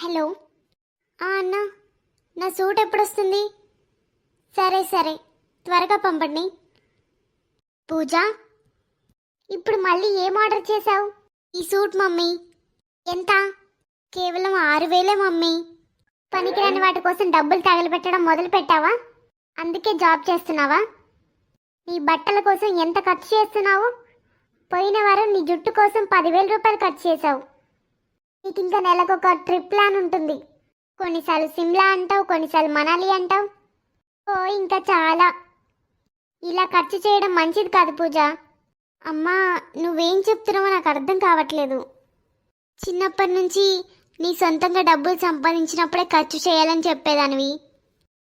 Hello. అన్న, నా suit ఎప్పుడొస్తుంది? సరే సరే, త్వరగా పంపండి. పూజ, ఇప్పుడు మళ్ళీ ఏం ఆర్డర్ చేశావు? ఈ సూట్ మమ్మీ. ఎంత? కేవలం 6,000 మమ్మీ. పనికిరాని వాటి కోసం డబ్బులు తగలబెట్టడం మొదలు పెట్టావా? అందుకే జాబ్ చేస్తున్నావా? నీ బట్టల కోసం ఎంత ఖర్చు చేస్తున్నావు? పోయిన వారం నీ జుట్టు కోసం 10,000 రూపాయలు ఖర్చు చేశావు. నీకు ఇంకా నెలకొక ట్రిప్ ప్లాన్ ఉంటుంది. కొన్నిసార్లు సిమ్లా అంటావు, కొన్నిసార్లు మనాలి అంటావు. ఓ ఇంకా చాలా. ఇలా ఖర్చు చేయడం మంచిది కాదు పూజ. అమ్మా, నువ్వేం చెప్తున్నావో నాకు అర్థం కావట్లేదు. చిన్నప్పటి నుంచి నీ సొంతంగా డబ్బులు సంపాదించినప్పుడే ఖర్చు చేయాలని చెప్పేదానివి.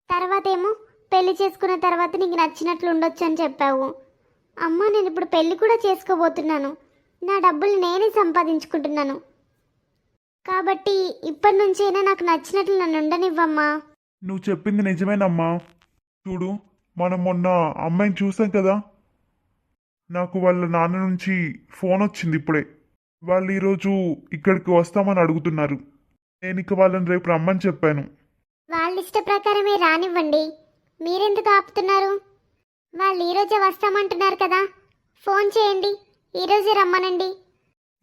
తర్వాత ఏమో పెళ్లి చేసుకున్న తర్వాత నీకు నచ్చినట్లు ఉండొచ్చు అని చెప్పావు. అమ్మ, నేను ఇప్పుడు పెళ్లి కూడా చేసుకోబోతున్నాను. నా డబ్బులు నేనే సంపాదించుకుంటున్నాను. కాబట్టి ఇప్పటి నుంచైనా నాకు నచ్చినట్లు నన్ను ఉండనివ్వమ్మా. నువ్వు చెప్పింది నిజమేనమ్మా. చూడు, మనం మొన్న అమ్మాయిని చూసాం కదా. నాకు వాళ్ళ నాన్న నుంచి ఫోన్ వచ్చింది ఇప్పుడే. వాళ్ళు ఈరోజు ఇక్కడికి వస్తామని అడుగుతున్నారు. నేను ఇక వాళ్ళని రేపు రమ్మని చెప్పాను. వాళ్ళ ఇష్ట ప్రకారమే రానివ్వండి. మీరెందుకు ఆపుతున్నారు? వాళ్ళు ఈరోజే వస్తామంటున్నారు కదా. ఫోన్ చేయండి, ఈరోజే రమ్మనండి.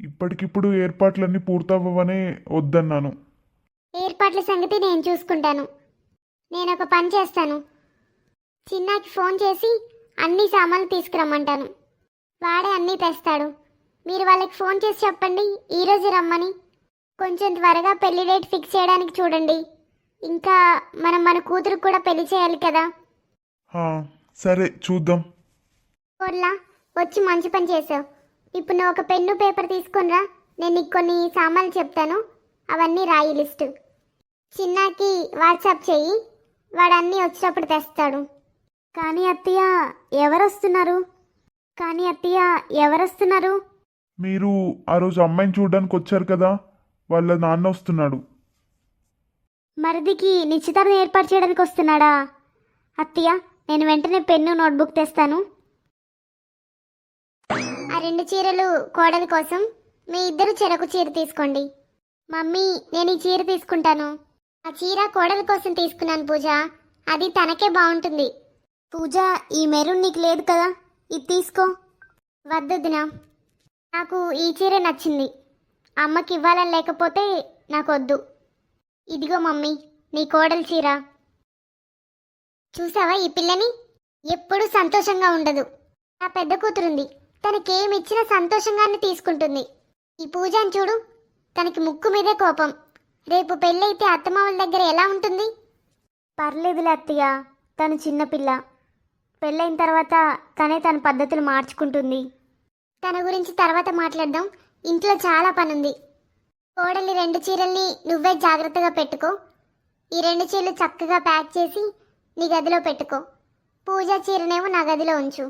ఇప్పటికిప్పుడు ఏర్పాట్లన్నీ పూర్తవ్వవనే వద్దన్నాను. ఏర్పాట్ల సంగతి నేను చూసుకుంటాను. నేను ఒక పని చేస్తాను. చిన్నాకి ఫోన్ చేసి అన్ని సామాన్లు తీసుకురమ్మంటాను. వాడే అన్నీ తెస్తాడు. మీరు వాళ్ళకి ఫోన్ చేసి చెప్పండి ఈరోజు రమ్మని. కొంచెం త్వరగా పెళ్లి డేట్ ఫిక్స్ చేయడానికి చూడండి. ఇంకా మనం మన కూతురు కూడా పెళ్లి చేయాలి కదా. సరే, చూద్దాం. కోర్లా, వచ్చి మంచి పని చేసావు. ఇప్పుడు నువ్వు ఒక పెన్ను పేపర్ తీసుకొనిరా. నేను నీకు కొన్ని సామాన్లు చెప్తాను, అవన్నీ రాయి లిస్టు. చిన్నాకి వాట్సాప్ చెయ్యి, వాడు అన్నీ వచ్చినప్పుడు తెస్తాడు. కానీ అత్తయ్య ఎవరొస్తున్నారు? మీరు ఆ రోజు అమ్మాయిని చూడడానికి వచ్చారు కదా, వాళ్ళ నాన్న వస్తున్నాడు. మరిదికి నిశ్చితార్థం ఏర్పాటు చేయడానికి వస్తున్నాడా? అత్తయ్య, నేను వెంటనే పెన్ను నోట్బుక్ తెస్తాను. ఆ 2 చీరలు కోడలి కోసం. మీ ఇద్దరు చెరకు చీర తీసుకోండి. మమ్మీ, నేను ఈ చీర తీసుకుంటాను. ఆ చీర కోడలి కోసం తీసుకున్నాను పూజ. అది తనకే బాగుంటుంది. పూజ, ఈ మెరూన్ నీకు లేదు కదా, ఇది తీసుకో. వద్దొద్దునా, నాకు ఈ చీర నచ్చింది. అమ్మకి ఇవ్వాలని లేకపోతే నాకొద్దు. ఇదిగో మమ్మీ, నీ కోడలి చీర. చూసావా ఈ పిల్లని? ఎప్పుడూ సంతోషంగా ఉండదు. నా పెద్ద కూతురుంది, తనకేమిచ్చినా సంతోషంగానే తీసుకుంటుంది. ఈ పూజని చూడు, తనకి ముక్కు మీదే కోపం. రేపు పెళ్ళైతే అత్తమామల దగ్గర ఎలా ఉంటుంది? పర్లేదులే అత్తయ్య, తను చిన్నపిల్ల. పెళ్ళైన తర్వాత తనే తన పద్ధతులు మార్చుకుంటుంది. తన గురించి తర్వాత మాట్లాడదాం. ఇంట్లో చాలా పనుంది. కోడలి 2 చీరల్ని నువ్వే జాగ్రత్తగా పెట్టుకో. ఈ 2 చీరలు చక్కగా ప్యాక్ చేసి నీ గదిలో పెట్టుకో. పూజ చీరనేమో నా గదిలో ఉంచు.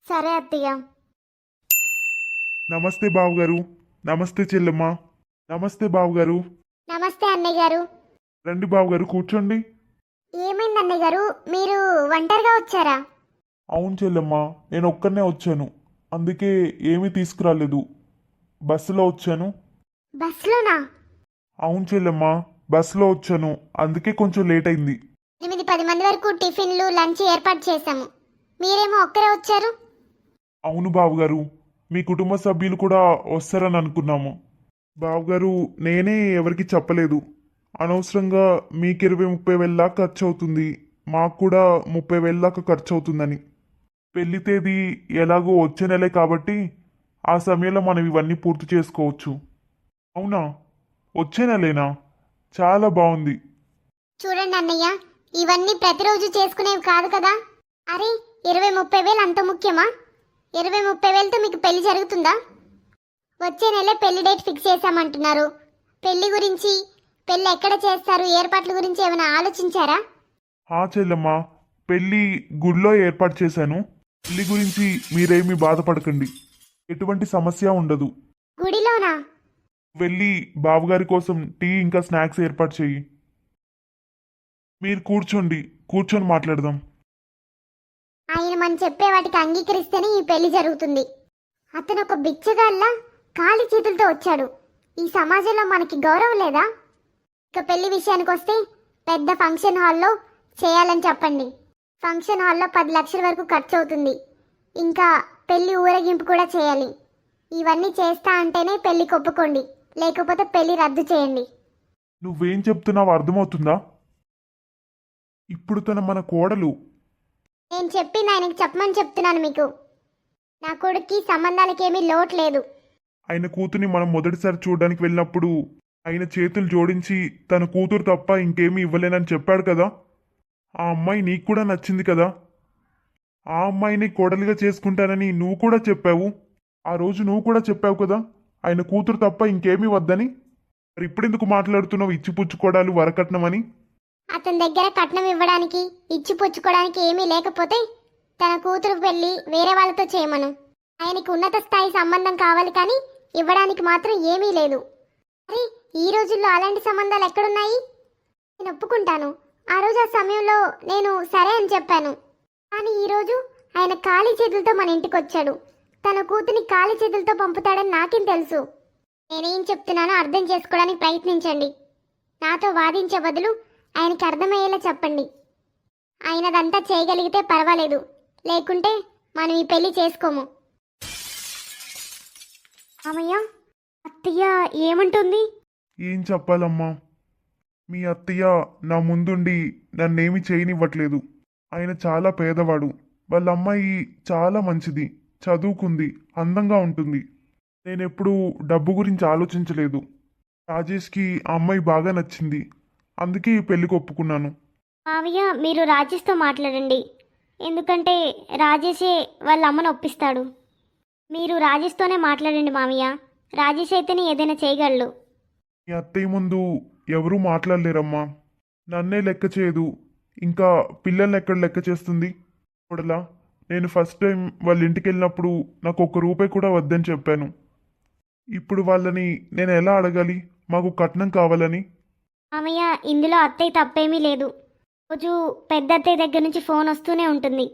సరే అత్తయ్య. నమస్తే బావగారు. నమస్తే చెల్లెమ్మ. నమస్తే బావగారు. నమస్తే అన్నయ్య గారు. రండి బావగారు, కూర్చోండి. ఏమైంది అన్నయ్య గారు, మీరు ఒంటరిగా వచ్చారా? అవును చెల్లెమ్మ, నేను ఒక్కనే వచ్చాను. అందుకే ఏమీ తీసుకురాలేదు. బస్సులో వచ్చాను. బస్సులోనా? అవును చెల్లెమ్మ, బస్సులో వచ్చాను. అందుకే కొంచెం లేట్ అయింది. 8-10 మంది వరకు టిఫిన్లు లంచ్ ఏర్పాటు చేశాము. మీరేమో ఒక్కరే వచ్చారు. అవును బావగారు, మీ కుటుంబ సభ్యులు కూడా వస్తారని అనుకున్నాము. బావగారు, నేనే ఎవరికి చెప్పలేదు. అనవసరంగా మీకు 20-30 వేల దాకా ఖర్చు అవుతుంది, మాకు కూడా 30 వేల దాకా ఖర్చు అవుతుందని. పెళ్లి తేదీ ఎలాగో వచ్చే నెలే కాబట్టి ఆ సమయంలో మనం ఇవన్నీ పూర్తి చేసుకోవచ్చు. అవునా? వచ్చే నెలేనా? చాలా బాగుంది. చూడండి అన్నయ్య, ఇవన్నీ ప్రతిరోజు చేసుకునేవి కాదు కదా. అరే, 20-30 వేలు అంత ముఖ్యమా? 20-30 వేలతో మీకు పెళ్లి జరుగుతుందా? వచ్చే నెలే పెళ్లి డేట్ ఫిక్స్ చేశామంటున్నారు. పెళ్లి గురించి, పెళ్లి ఎక్కడ చేస్తారు, ఏర్పాట్ల గురించి ఏమైనా ఆలోచించారా? చెల్లెమ్మా, పెళ్లి గుడిలో ఏర్పాటు చేశాను. పెళ్లి గురించి మీరేమీ బాధపడకండి, ఎటువంటి సమస్య ఉండదు. గుడిలోనా? వెళ్ళి బావగారి కోసం టీ ఇంకా స్నాక్స్ ఏర్పాటు చెయ్యి. మీరు కూర్చొని మాట్లాడదాం. ఆయన మనం చెప్పే వాటికి అంగీకరిస్తేనే ఈ పెళ్లి జరుగుతుంది. అతను ఒక బిచ్చగాళ్ళ ఖాళీ చేతులతో వచ్చాడు. ఈ సమాజంలో మనకి గౌరవం లేదా? ఇక పెళ్లి విషయానికి వస్తే పెద్ద ఫంక్షన్ హాల్లో చేయాలని చెప్పండి. ఫంక్షన్ హాల్లో 10 లక్షల వరకు ఖర్చు అవుతుంది. ఇంకా పెళ్లి ఊరేగింపు కూడా చేయాలి. ఇవన్నీ చేస్తా అంటేనే పెళ్లి ఒప్పుకోండి, లేకపోతే పెళ్లి రద్దు చేయండి. నువ్వేం చెప్తున్నావు అర్థమవుతుందా? ఇప్పుడు తన మన కోడలు. నేను చెప్పింది ఆయనకి చెప్పమని చెప్తున్నాను మీకు. నా కొడుక్కి సంబంధాలకేమీ లోటు లేదు. ఆయన కూతుర్ని మనం మొదటిసారి చూడడానికి వెళ్ళినప్పుడు ఆయన చేతులు జోడించి తన కూతురు తప్ప ఇంకేమీ ఇవ్వలేనని చెప్పాడు కదా. ఆ అమ్మాయి నీకు కూడా నచ్చింది కదా. ఆ అమ్మాయిని కోడలిగా చేసుకుంటానని నువ్వు కూడా చెప్పావు. ఆ రోజు నువ్వు కూడా చెప్పావు కదా ఆయన కూతురు తప్ప ఇంకేమీ వద్దని. మరి ఇప్పుడెందుకు మాట్లాడుతున్నావు ఇచ్చిపుచ్చుకోవడాలు వరకట్నమని? అతని దగ్గర కట్నం ఇవ్వడానికి, ఇచ్చి పుచ్చుకోవడానికి ఏమీ లేకపోతే తన కూతురు పెళ్లి వేరే వాళ్ళతో చేయమను. ఆయనకి ఉన్నత స్థాయి సంబంధం కావాలి కానీ ఇవ్వడానికి మాత్రం ఏమీ లేదు. అరే, ఈ రోజుల్లో అలాంటి సంబంధాలు ఎక్కడున్నాయి? నేను ఒప్పుకుంటాను. ఆ రోజు ఆ సమయంలో నేను సరే అని చెప్పాను. కానీ ఈరోజు ఆయన ఖాళీ చేతులతో మన ఇంటికి వచ్చాడు. తన కూతుర్ని ఖాళీ చేతులతో పంపుతాడని నాకేం తెలుసు? నేనేం చెప్తున్నానో అర్థం చేసుకోవడానికి ప్రయత్నించండి. నాతో వాదించే బదులు ఆయనకి అర్థమయ్యేలా చెప్పండి. ఆయనదంతా చేయగలిగితే పర్వాలేదు, లేకుంటే మనం ఈ పెళ్లి చేసుకోము. అమ్మయ్య, అత్తయ్య ఏమంటుంది? ఏం చెప్పాలమ్మా, మీ అత్తయ్య నా ముందుండి నన్నేమి చేయనివ్వట్లేదు. ఆయన చాలా పేదవాడు. వాళ్ళ అమ్మాయి చాలా మంచిది, చదువుకుంది, అందంగా ఉంటుంది. నేనెప్పుడూ డబ్బు గురించి ఆలోచించలేదు. రాజేష్కి ఆ అమ్మాయి బాగా నచ్చింది, అందుకే ఈ పెళ్లికి ఒప్పుకున్నాను. మావయ్య, మీరు రాజేష్తో మాట్లాడండి. ఎందుకంటే రాజేషే వాళ్ళ అమ్మను ఒప్పిస్తాడు. మీరు రాజేష్తోనే మాట్లాడండి మావయ్య. రాజేష్ అయితేనే ఏదైనా చేయగలడు. మీ అత్తయ్య ముందు ఎవరూ మాట్లాడలేరమ్మా. నన్నే లెక్క చేయదు, ఇంకా పిల్లల్ని ఎక్కడ లెక్క చేస్తుంది? చూడలా, నేను ఫస్ట్ టైం వాళ్ళ ఇంటికి వెళ్ళినప్పుడు నాకు 1 రూపాయి కూడా వద్దని చెప్పాను. ఇప్పుడు వాళ్ళని నేను ఎలా అడగాలి మాకు కట్నం కావాలని? మామయ్య, ఇందులో అత్తయ్య తప్పేమీ లేదు. రోజు పెద్ద అత్తయ్య దగ్గర నుంచి ఫోన్ వస్తూనే ఉంటుంది.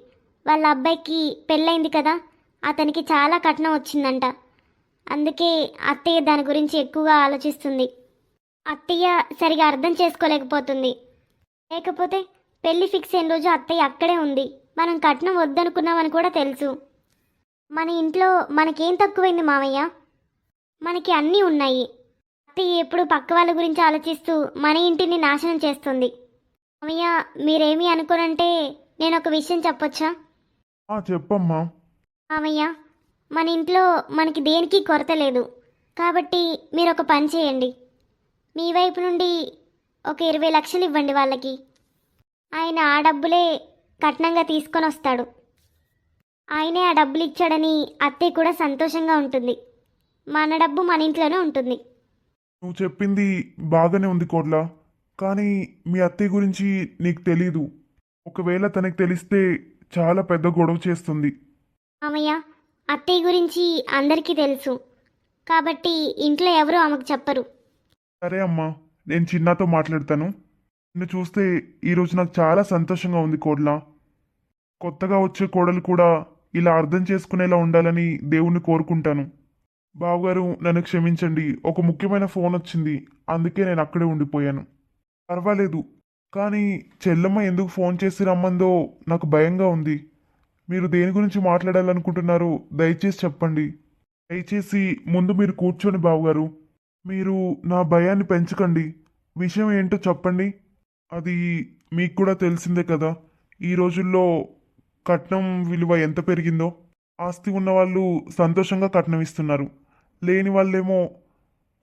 వాళ్ళ అబ్బాయికి పెళ్ళైంది కదా, అతనికి చాలా కట్నం వచ్చిందంట. అందుకే అత్తయ్య దాని గురించి ఎక్కువగా ఆలోచిస్తుంది. అత్తయ్య సరిగా అర్థం చేసుకోలేకపోతుంది. లేకపోతే పెళ్లి ఫిక్స్ అయిన రోజు అత్తయ్య అక్కడే ఉంది. మనం కట్నం వద్దనుకున్నామని కూడా తెలుసు. మన ఇంట్లో మనకేం తక్కువైంది మామయ్య? మనకి అన్నీ ఉన్నాయి. అత్తయ్య ఎప్పుడు పక్క వాళ్ళ గురించి ఆలోచిస్తూ మన ఇంటిని నాశనం చేస్తుంది. మామయ్య, మీరేమీ అనుకోనంటే నేను ఒక విషయం చెప్పొచ్చా? చెప్పమ్మా. మామయ్య, మన ఇంట్లో మనకి దేనికి కొరత లేదు. కాబట్టి మీరు ఒక పని చేయండి. మీ వైపు నుండి ఒక 20 లక్షలు ఇవ్వండి వాళ్ళకి. ఆయన ఆ డబ్బులే కట్నంగా తీసుకొని వస్తాడు. ఆయనే ఆ డబ్బులు ఇచ్చాడని అత్తయ్య కూడా సంతోషంగా ఉంటుంది. మన డబ్బు మన ఇంట్లోనే ఉంటుంది. నువ్వు చెప్పింది బాగానే ఉంది కోడ్లా, కానీ మీ అత్తయ్య గురించి నీకు తెలీదు. ఒకవేళ తనకి తెలిస్తే చాలా పెద్ద గొడవ చేస్తుంది. మామయ్య, అత్తయ్య గురించి అందరికీ తెలుసు. కాబట్టి ఇంట్లో ఎవరూ ఆమెకు చెప్పరు. సరే అమ్మా, నేను చిన్నాతో మాట్లాడతాను. నిన్ను చూస్తే ఈరోజు నాకు చాలా సంతోషంగా ఉంది కోడ్లా. కొత్తగా వచ్చే కోడలు కూడా ఇలా అర్థం చేసుకునేలా ఉండాలని దేవుణ్ణి కోరుకుంటాను. బావగారు, నన్ను క్షమించండి. ఒక ముఖ్యమైన ఫోన్ వచ్చింది, అందుకే నేను అక్కడే ఉండిపోయాను. పర్వాలేదు, కానీ చెల్లమ్మ ఎందుకు ఫోన్ చేసి రమ్మందో నాకు భయంగా ఉంది. మీరు దేని గురించి మాట్లాడాలనుకుంటున్నారో దయచేసి చెప్పండి. దయచేసి ముందు మీరు కూర్చొని బావగారు. మీరు నా భయాన్ని పెంచకండి. విషయం ఏంటో చెప్పండి. అది మీకు కూడా తెలిసిందే కదా, ఈ రోజుల్లో కట్నం విలువ ఎంత పెరిగిందో. ఆస్తి ఉన్నవాళ్ళు సంతోషంగా కట్నం ఇస్తున్నారు, లేని వాళ్ళేమో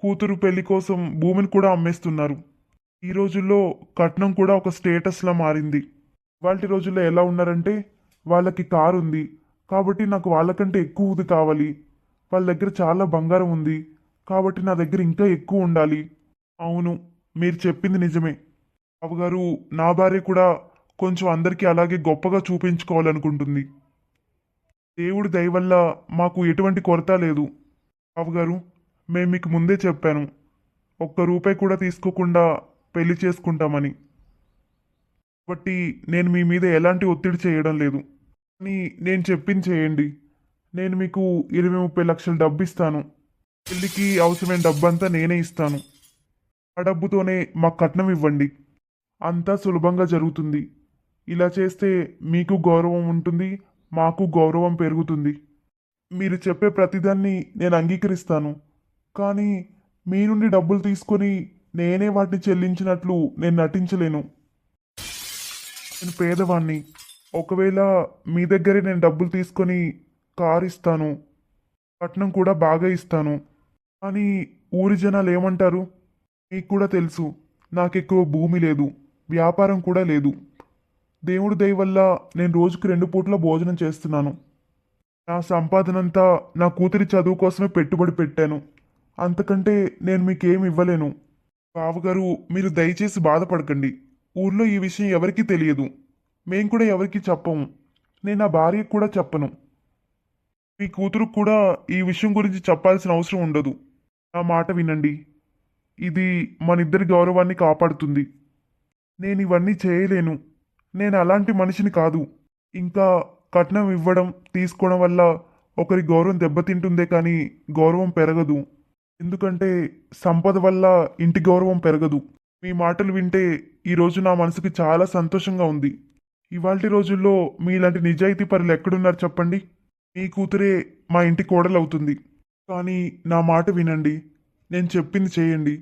కూతురు పెళ్లి కోసం భూమిని కూడా అమ్మేస్తున్నారు. ఈ రోజుల్లో కట్నం కూడా ఒక స్టేటస్లా మారింది. వాళ్ళ రోజుల్లో ఎలా ఉన్నారంటే, వాళ్ళకి కారు ఉంది కాబట్టి నాకు వాళ్ళకంటే ఎక్కువది కావాలి, వాళ్ళ దగ్గర చాలా బంగారం ఉంది కాబట్టి నా దగ్గర ఇంకా ఎక్కువ ఉండాలి. అవును, మీరు చెప్పింది నిజమే బావగారు. నా భార్య కూడా కొంచెం అందరికీ అలాగే గొప్పగా చూపించుకోవాలనుకుంటుంది. దేవుడి దయ వల్ల మాకు ఎటువంటి కొరత లేదు బావగారు. మేము మీకు ముందే చెప్పాను, 1 రూపాయి కూడా తీసుకోకుండా పెళ్లి చేసుకుంటామని. కాబట్టి నేను మీ మీద ఎలాంటి ఒత్తిడి చేయడం లేదు. కానీ నేను చెప్పింది చేయండి. నేను మీకు 20-30 లక్షలు డబ్బు ఇస్తాను. పెళ్లికి అవసరమైన డబ్బంతా నేనే ఇస్తాను. ఆ డబ్బుతోనే మాకు కట్నం ఇవ్వండి. అంతా సులభంగా జరుగుతుంది. ఇలా చేస్తే మీకు గౌరవం ఉంటుంది, మాకు గౌరవం పెరుగుతుంది. మీరు చెప్పే ప్రతిదాన్ని నేను అంగీకరిస్తాను. కానీ మీ నుండి డబ్బులు తీసుకొని నేనే వాటిని చెల్లించినట్లు నేను నటించలేను. నేను పేదవాణ్ణి. ఒకవేళ మీ దగ్గరే నేను డబ్బులు తీసుకొని కారు ఇస్తాను, కట్నం కూడా బాగా ఇస్తాను. కానీ ఊరి జనాలు ఏమంటారు? మీకు కూడా తెలుసు, నాకెక్కువ భూమి లేదు, వ్యాపారం కూడా లేదు. దేవుడి దయ వల్ల నేను రోజుకు 2 పూట్ల భోజనం చేస్తున్నాను. నా సంపాదనంతా నా కూతురి చదువు కోసమే పెట్టుబడి పెట్టాను. అంతకంటే నేను మీకేం ఇవ్వలేను. బావగారు, మీరు దయచేసి బాధపడకండి. ఊర్లో ఈ విషయం ఎవరికీ తెలియదు. మేం కూడా ఎవరికీ చెప్పము. నేను నా భార్యకు కూడా చెప్పను. మీ కూతురు కూడా ఈ విషయం గురించి చెప్పాల్సిన అవసరం ఉండదు. నా మాట వినండి. ఇది మనిద్దరి గౌరవాన్ని కాపాడుతుంది. నేను ఇవన్నీ చేయలేను. నేను అలాంటి మనిషిని కాదు. ఇంకా కట్నం ఇవ్వడం తీసుకోవడం వల్ల ఒకరి గౌరవం దెబ్బతింటుందే కానీ గౌరవం పెరగదు. ఎందుకంటే సంపద వల్ల ఇంటి గౌరవం పెరగదు. మీ మాటలు వింటే ఈరోజు నా మనసుకి చాలా సంతోషంగా ఉంది. ఇవాల్టి రోజుల్లో మీలాంటి నిజాయితీ పరులు ఎక్కడున్నారు చెప్పండి? మీ కూతురే మా ఇంటి కోడలవుతుంది. కానీ నా మాట వినండి. నేను చెప్పింది చేయండి.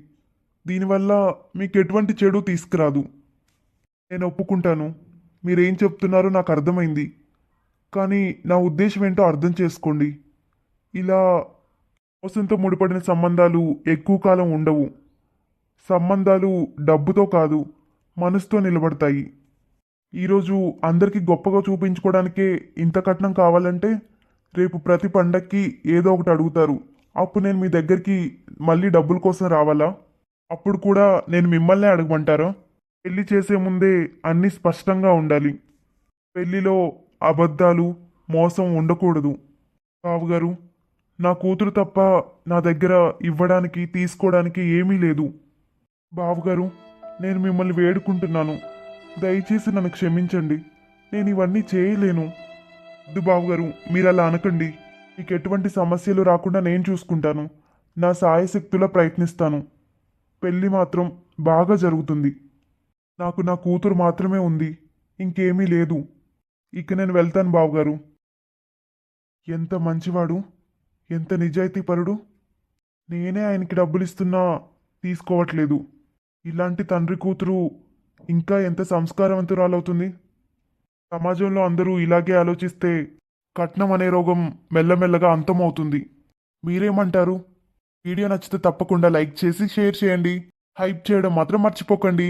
దీనివల్ల మీకు ఎటువంటి చెడు తీసుకురాదు. నేను ఒప్పుకుంటాను. మీరేం చెప్తున్నారో నాకు అర్థమైంది. కానీ నా ఉద్దేశం ఏంటో అర్థం చేసుకోండి. ఇలా మోసంతో ముడిపడిన సంబంధాలు ఎక్కువ కాలం ఉండవు. సంబంధాలు డబ్బుతో కాదు, మనసుతో నిలబడతాయి. ఈరోజు అందరికీ గొప్పగా చూపించుకోవడానికే ఇంత కట్నం కావాలంటే రేపు ప్రతి పండక్కి ఏదో ఒకటి అడుగుతారు. అప్పుడు నేను మీ దగ్గరికి మళ్ళీ డబ్బుల కోసం రావాలా? అప్పుడు కూడా నేను మిమ్మల్నే అడగమంటారా? పెళ్లి చేసే ముందే అన్నీ స్పష్టంగా ఉండాలి. పెళ్లిలో అబద్ధాలు, మోసం ఉండకూడదు. బావగారు, నా కూతురు తప్ప నా దగ్గర ఇవ్వడానికి తీసుకోవడానికి ఏమీ లేదు. బావగారు, నేను మిమ్మల్ని వేడుకుంటున్నాను. దయచేసి నన్ను క్షమించండి. నేను ఇవన్నీ చేయలేను. వద్దు బావగారు, మీరు అలా అనకండి. మీకు ఎటువంటి సమస్యలు రాకుండా నేను చూసుకుంటాను. నా సాయశక్తులా ప్రయత్నిస్తాను. పెళ్ళి మాత్రం బాగా జరుగుతుంది. నాకు నా కూతురు మాత్రమే ఉంది, ఇంకేమీ లేదు. ఇక నేను వెళ్తాను బావగారు. ఎంత మంచివాడు, ఎంత నిజాయితీపరుడు. నేనే ఆయనకి డబ్బులు ఇస్తున్నా తీసుకోవట్లేదు. ఇలాంటి తండ్రి కూతురు ఇంకా ఎంత సంస్కారవంతురాలవుతుంది. సమాజంలో అందరూ ఇలాగే ఆలోచిస్తే కట్నం అనే రోగం మెల్లమెల్లగా అంతమవుతుంది. మీరేమంటారు? వీడియో నచ్చితే తప్పకుండా లైక్ చేసి షేర్ చేయండి. హైప్ చేయడం మాత్రం మర్చిపోకండి.